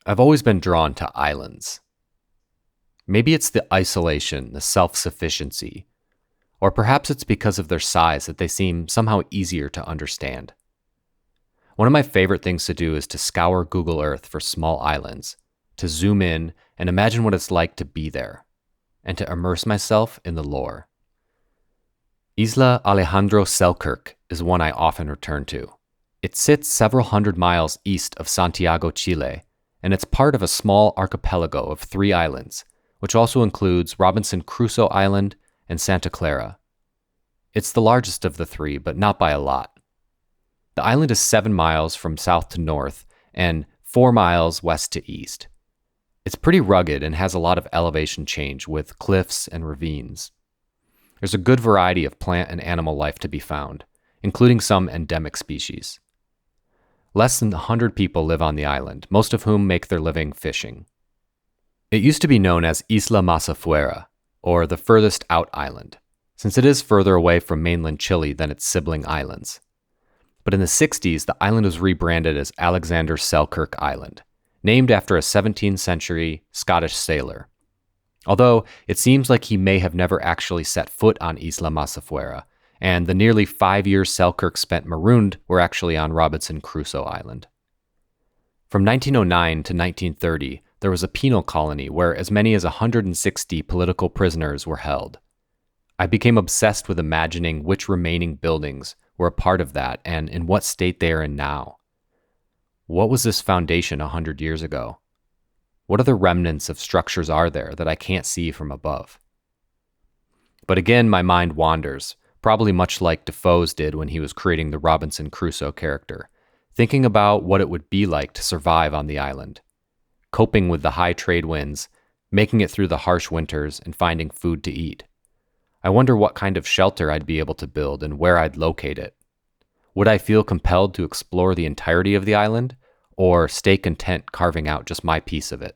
I've always been drawn to islands. Maybe it's the isolation, the self sufficiency, or perhaps it's because of their size that they seem somehow easier to understand. One of my favorite things to do is to scour Google Earth for small islands, to zoom in and imagine what it's like to be there, and to immerse myself in the lore. Isla Alejandro Selkirk is one I often return to. It sits several hundred miles east of Santiago, Chile, and it's part of a small archipelago of 3 islands, which also includes Robinson Crusoe Island and Santa Clara. It's the largest of the 3, but not by a lot. The island is 7 miles from south to north and 4 miles west to east. It's pretty rugged and has a lot of elevation change with cliffs and ravines. There's a good variety of plant and animal life to be found, including some endemic species. Less than 100 people live on the island, most of whom make their living fishing. It used to be known as Isla Masafuera, or the furthest out island, since it is further away from mainland Chile than its sibling islands. But in the 60s, the island was rebranded as Alexander Selkirk Island, named after a 17th century Scottish sailor. Although it seems like he may have never actually set foot on Isla Masafuera, and the nearly 5 years Selkirk spent marooned were actually on Robinson Crusoe Island. From 1909 to 1930, there was a penal colony where as many as 160 political prisoners were held. I became obsessed with imagining which remaining buildings were a part of that and in what state they are in now. What was this foundation 100 years ago? What other remnants of structures are there that I can't see from above? But again, my mind wanders, probably much like Defoe's did when he was creating the Robinson Crusoe character, thinking about what it would be like to survive on the island, coping with the high trade winds, making it through the harsh winters, and finding food to eat. I wonder what kind of shelter I'd be able to build and where I'd locate it. Would I feel compelled to explore the entirety of the island, or stay content carving out just my piece of it?